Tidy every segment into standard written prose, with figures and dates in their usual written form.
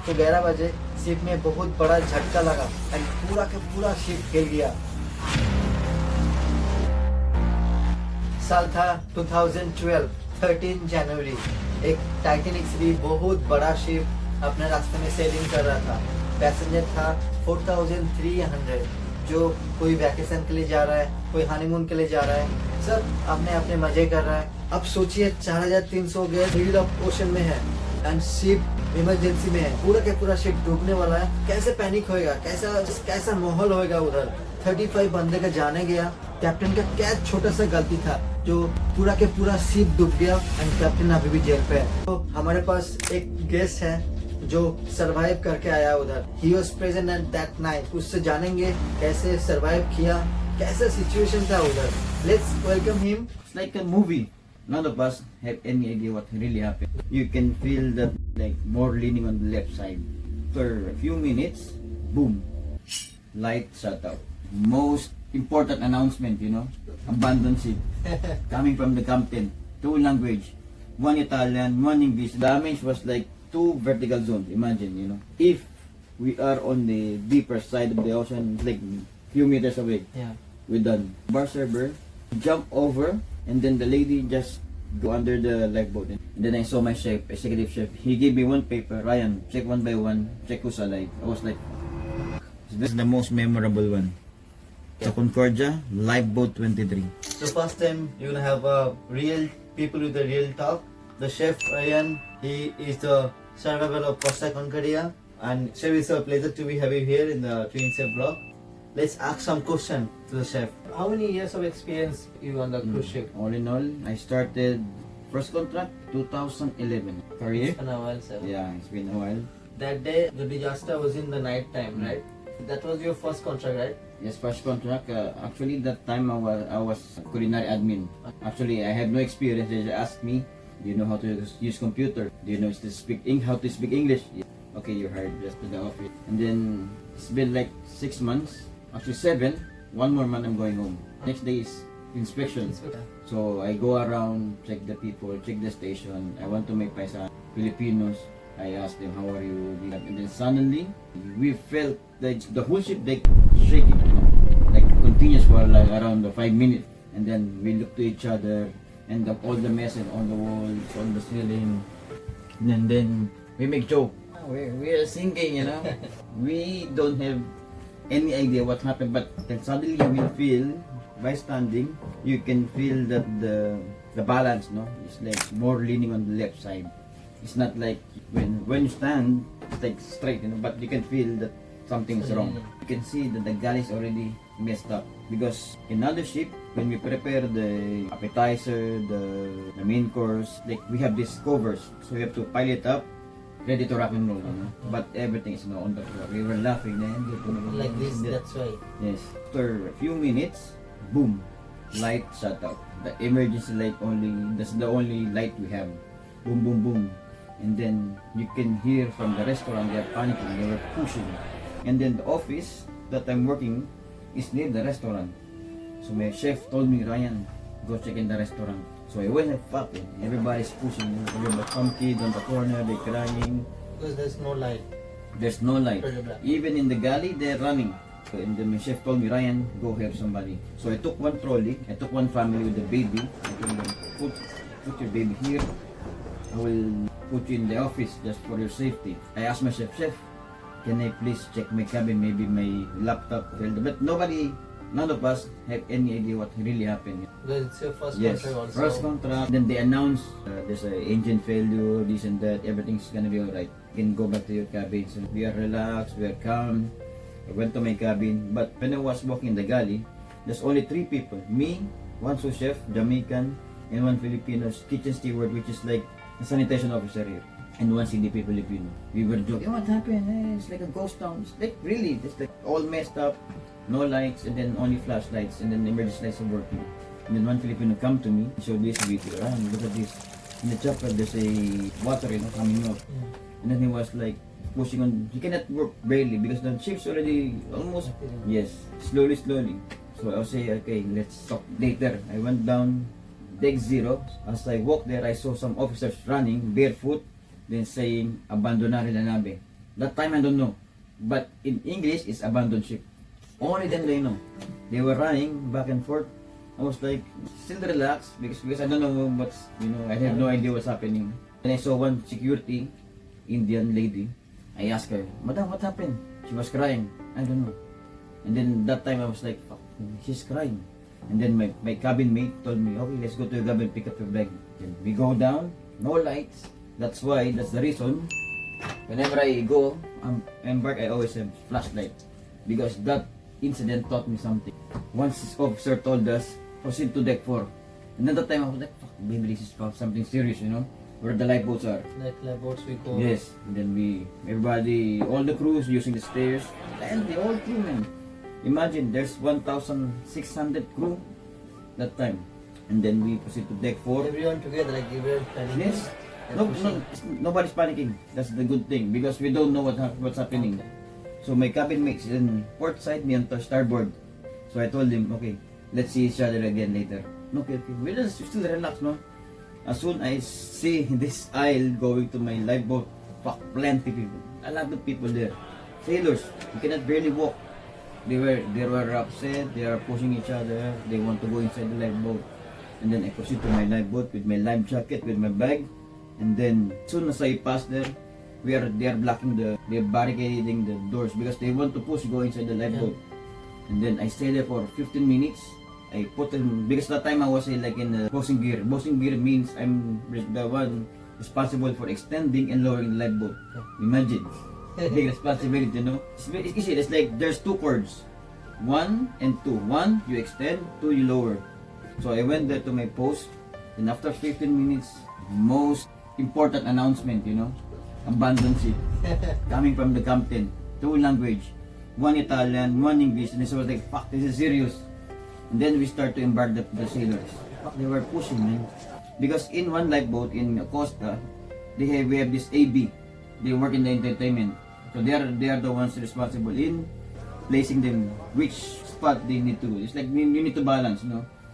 तो 11 बजे शिप में बहुत बड़ा झटका लगा एंड पूरा के पूरा शिप हिल गया। साल था 2012, 13 जनवरी। एक टाइटैनिक सी बहुत बड़ा शिप अपने रास्ते में सेलिंग कर रहा था। पैसेंजर था 4300, जो कोई वैकेशन के लिए जा रहा है, कोई हनीमून के लिए जा रहा है, सब अपने अपने मजे कर रहा है। अब सोचिए 4300 गैस मिडिल ऑफ ओशन में है एंड शिप इमरजेंसी में है, पूरा के पूरा शिप डूबने वाला है। कैसे पैनिक होएगा, कैसा माहौल होएगा उधर। 35 बंदे का जाने गया। कैप्टन का क्या छोटा सा गलती था जो पूरा के पूरा शिप डूब गया एंड कैप्टन अभी भी जेल पे है। तो हमारे पास एक गेस्ट है जो सरवाइव करके आया उधर। He was present at that night. उससे जानेंगे कैसे सरवाइव किया, कैसा सिचुएशन था उधर। Let's welcome him. It's like a movie. None of us have any idea what really happened. You can feel that like more leaning on the left side. After a few minutes, boom, light shut out. Most important announcement, abandon ship. Coming from the captain, 2 language, 1 Italian, 1 English. Damage was like 2 vertical zones. Imagine, if we are on the deeper side of the ocean, like few meters away. Yeah. We're done. Bar server jump over, and then the lady just go under the lifeboat. And then I saw my chef, executive chef. He gave me 1 paper. Ryan, check 1 by 1. Check who's alive. I was like, this is the most memorable one. Costa Concordia, lifeboat 23. The first time you're gonna have real people with a real talk. The chef Ryan, he is the survivor of Costa Concordia, and chef, it's a pleasure to be having you here in the Twinchef blog. Let's ask some question to the chef. How many years of experience you on the cruise ship? All in all, I started first contract 2011. Career? It's been a while, sir. Yeah, it's been a while. That day, the disaster was in the night time, right? That was your first contract, right? Yes, first contract. Actually, that time I was culinary admin. Actually, I had no experience. They just asked me, do you know how to use computer? Do you know how to speak English? Yeah. Okay, you're hired just to the office. And then it's been like 6 months. Actually 7. 1 more month I'm going home. Next day is inspection. So I go around, check the people, check the station. I want to make paisa Filipinos. I asked them, how are you? And then suddenly, we felt that the whole ship like shaking, like continuous for like around 5 minutes. And then we look to each other, and all the messes on the walls, on the ceiling. And then we make joke. We are singing, We don't have any idea what happened, but then suddenly you will feel, by standing, you can feel that the balance, it's like more leaning on the left side. It's not like when you stand, it's like straight, but you can feel that something is wrong. You can see that the galley is already messed up, because in other ship, when we prepare the appetizer, the main course, like we have these covers, so we have to pile it up, ready to rock and roll, But everything is on the floor. We were laughing like this, that's why. Yes. After a few minutes, boom, light shut out. The emergency light that's the only light we have. Boom, boom, boom. And then you can hear from the restaurant, they are panicking, they were pushing. And then the office that I'm working is near the restaurant. So my chef told me, Ryan, go check in the restaurant. So I went and fucking, everybody's pushing, some kid on the corner, they're crying. Because there's no light. There's no light. Even in the galley, they're running. So, and then my chef told me, Ryan, go help somebody. So I took 1 trolley, I took 1 family with a baby. I told them, put your baby here. I will put you in the office just for your safety. I asked my chef, can I please check my cabin? Maybe my laptop failed. But none of us have any idea what really happened. Because it's your first Yes, contract also. first contract. Then they announced there's an engine failure, this and that. Everything's gonna be alright. You can go back to your cabin. So we are relaxed, we are calm. I went to my cabin. But when I was walking in the galley, there's only 3 people. Me, 1 sous chef, Jamaican, and 1 Filipino kitchen steward, which is like a sanitation officer here. And 1 CDP Filipino. We were joking, what happened? It's like a ghost town. It's like really, it's like all messed up. No lights, and then only flashlights, and then the emergency lights are working. And then 1 Filipino come to me, showed this video, look at this. In the chopper, there's a water, coming out. And then he was like pushing on, he cannot work barely because the ship's already almost, yes, slowly. So I'll say, okay, let's talk later. I went down deck 0. As I walked there, I saw some officers running barefoot, then saying, abandonare la nave. That time I don't know. But in English, it's abandoned ship. Only then they know. They were running back and forth. I was like, still relaxed because I don't know what's, I have no idea what's happening. Then I saw one security Indian lady. I asked her, Madam, what happened? She was crying. I don't know. And then that time I was like, fuck, she's crying. And then my cabin mate told me, okay, let's go to your cabin, pick up your bag. Then we go down, no lights. That's the reason. Whenever I go, embark, I always have flashlight. Because that incident taught me something. Once this officer told us, proceed to deck 4. And then that time I was like, fuck, maybe this is something serious, where the lifeboats are. Like lifeboats we go. Yes, and then everybody, all the crews using the stairs, and the whole crew, man. Imagine, there's 1,600 crew that time. And then we proceed to deck 4. Everyone together, like everyone panicking. Yes. Nobody's panicking. That's the good thing, because we don't know what's happening. Okay. So my cabin mates is in port side, me on the starboard. So I told him, okay, let's see each other again later. Okay. We just still relax, no? As soon I see this aisle going to my lifeboat, fuck, plenty people. A lot of people there. Sailors, you cannot barely walk. They were upset, they are pushing each other, they want to go inside the lifeboat. And then I proceed to my lifeboat with my life jacket, with my bag. And then as soon as I pass there, they are blocking they're barricading the doors because they want to push go inside the lifeboat. Yeah. And then I stay there for 15 minutes. I put in, because that time I was like in the bossing gear. Bossing gear means I'm the one responsible for extending and lowering the lifeboat. Yeah. Imagine, big responsibility, It's easy. It's like there's 2 cords, 1 and 2. 1 you extend, 2 you lower. So I went there to my post, and after 15 minutes, most important announcement, abandoned ship, coming from the captain, 2 language, 1 Italian, 1 English, and so I was like, fuck, this is serious. And then we start to embark the sailors. Fuck, they were pushing, man. Because in one lifeboat in Costa, we have this AB. They work in the entertainment. So they are the ones responsible in placing them which spot they need to. It's like you need to balance,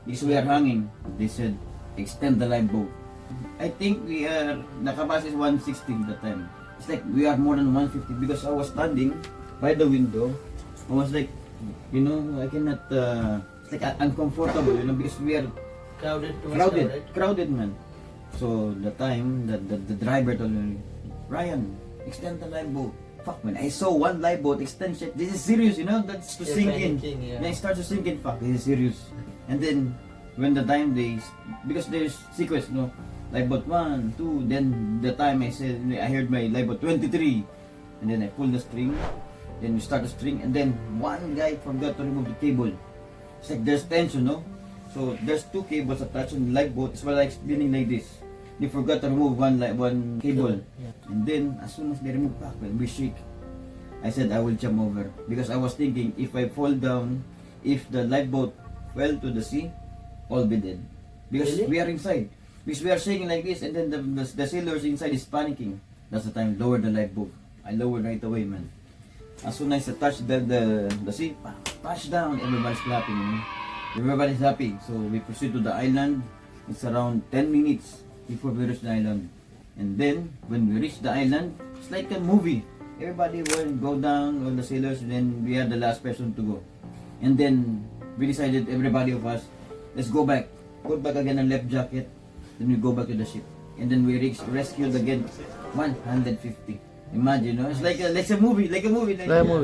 Because we are hanging. They said, extend the lifeboat. I think the capacity is 160 that time. It's like we are more than 150 because I was standing by the window. I was like, I cannot, it's like uncomfortable, because we are crowded, man. So the time that the driver told me, Ryan, extend the lifeboat. Fuck, man, I saw one lifeboat extension. This is serious, that's to sink in. Yeah. Then I start to sink in, fuck, this is serious. And then when the time because there's sequence, lifeboat 1, 2, then the time I heard my lifeboat 23, and then I pull the string, then we start the string, and then one guy forgot to remove the cable. It's like there's tension, So there's 2 cables attached on the lifeboat. It's like spinning like this. They forgot to remove one cable, and then as soon as they remove back, we shake. I said I will jump over because I was thinking if I fall down, if the lifeboat fell to the sea, all be dead. Because Really? we are inside. Because we are shaking like this, and then the sailors inside is panicking. That's the time, lower the lifeboat. I lowered right away, man. As soon as I touch the sea, touchdown, everybody's clapping, Everybody's happy. So we proceed to the island. It's around 10 minutes before we reach the island. And then, when we reach the island, it's like a movie. Everybody will go down, all the sailors, and then we are the last person to go. And then, we decided, everybody of us, let's go back. Put back again a life jacket. Then we go back to the ship. And then we rescued again 150. Imagine, it's like a movie. Like a movie,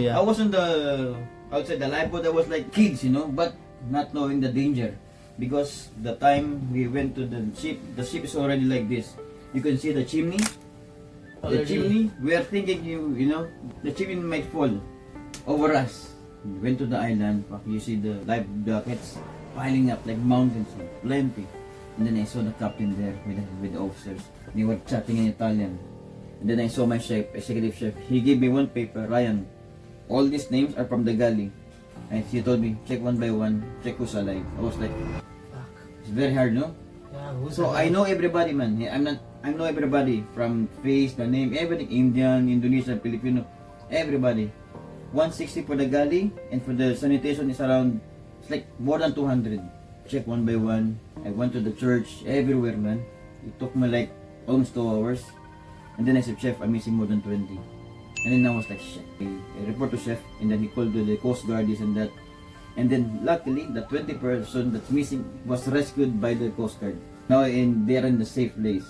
yeah. I was outside the lifeboat, I was like kids, but not knowing the danger. Because the time we went to the ship is already like this. You can see the chimney. The chimney, we are thinking, the chimney might fall over us. We went to the island, you see the life jackets piling up like mountains, plenty. And then I saw the captain there with the officers. They were chatting in Italian. And then I saw my chef, executive chef. He gave me one paper, Ryan. All these names are from the galley. And he told me, check one by one, check who's alive. I was like, fuck. It's very hard, no? Yeah, So I know everybody, man. I know everybody from face, the name, everything. Indian, Indonesian, Filipino, everybody. 160 for the galley, and for the sanitation is around, it's like more than 200. Check one by one. I went to the church, everywhere, man. It took me like almost 2 hours. And then I said, chef, I'm missing more than 20. And then I was like, shit. I report to chef, and then he called the Coast Guard, this and that. And then luckily, the 20 person that's missing was rescued by the Coast Guard. Now they're in the safe place.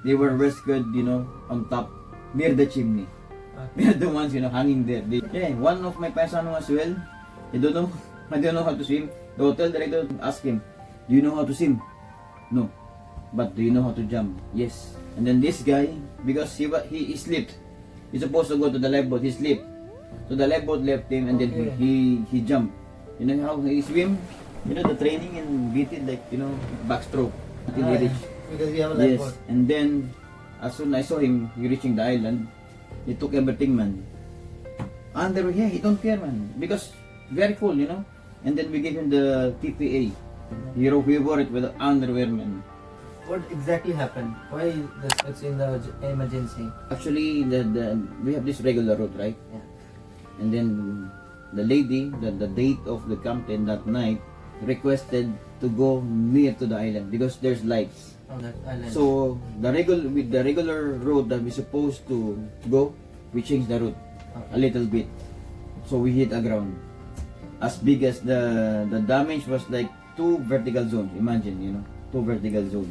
They were rescued, on top, near the chimney. They're the ones, hanging there. One of my paisano as well, I don't know how to swim. The hotel director asked him, do you know how to swim? No. But do you know how to jump? Yes. And then this guy, because he slipped. He's supposed to go to the lifeboat, he slipped. So the lifeboat left him, and then he jumped. You know how he swim? The training in BT, like, backstroke until he reached. Because we have a lifeboat. Yes. And then, as soon as I saw him, he reaching the island, he took everything, man. Underwear, he don't care, man. Because, very cool, And then we gave him the TPA. He wore it with the underwear, man. What exactly happened? Why it's in the emergency? Actually, we have this regular route, right? Yeah. And then the lady, the date of the captain that night, requested to go near to the island because there's lights. On that island. So with the regular road that we supposed to go, we changed the route a little bit. So we hit the ground. As big as the damage was like 2 vertical zones. Imagine, 2 vertical zones.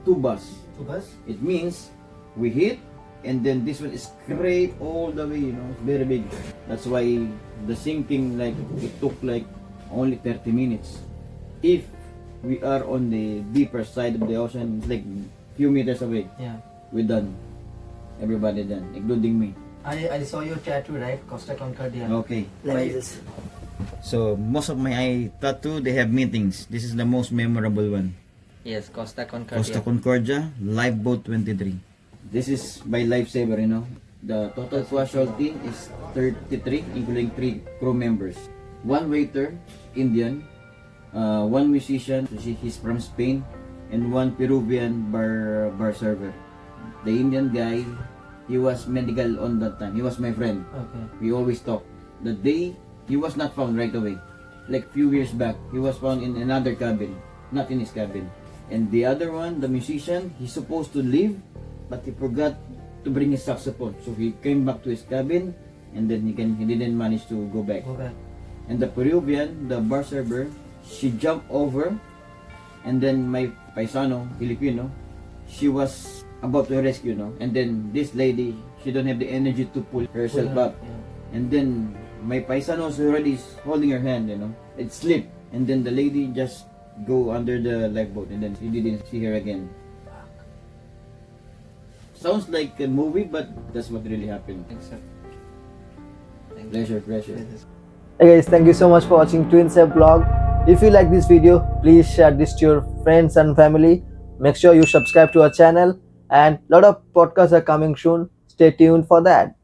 2 bus. 2 bus? It means we hit, and then this one is straight all the way, it's very big. That's why the sinking, like, it took like only 30 minutes. If we are on the deeper side of the ocean, like few meters away, we're done. Everybody done, including me. I saw your tattoo, right? Costa Concordia. Okay. Like this. So most of my tattoo, they have meetings. This is the most memorable one. Yes, Costa Concordia. Costa Concordia, Lifeboat 23. This is my lifesaver, The total casualty is 33, including 3 crew members. 1 waiter, Indian, 1 musician, he's from Spain, and 1 Peruvian bar server. The Indian guy, he was medical on that time. He was my friend. Okay. We always talk. The day, he was not found right away. Like few years back, he was found in another cabin, not in his cabin. And the other one, the musician, he's supposed to leave, but he forgot to bring his saxophone. So he came back to his cabin, and then he didn't manage to go back. And the Peruvian, the bar server, she jumped over, and then my paisano, Filipino, she was about to rescue, and then this lady, she don't have the energy to pull herself up. And then my paisano already holding her hand, it slipped, and then the lady just go under the lifeboat, and then he didn't see her again. Sounds like a movie, but that's what really happened. Pleasure. Hey guys, thank you so much for watching Twinchef vlog. If you like this video, please share this to your friends and family. Make sure you subscribe to our channel, and lot of podcasts are coming soon. Stay tuned for that.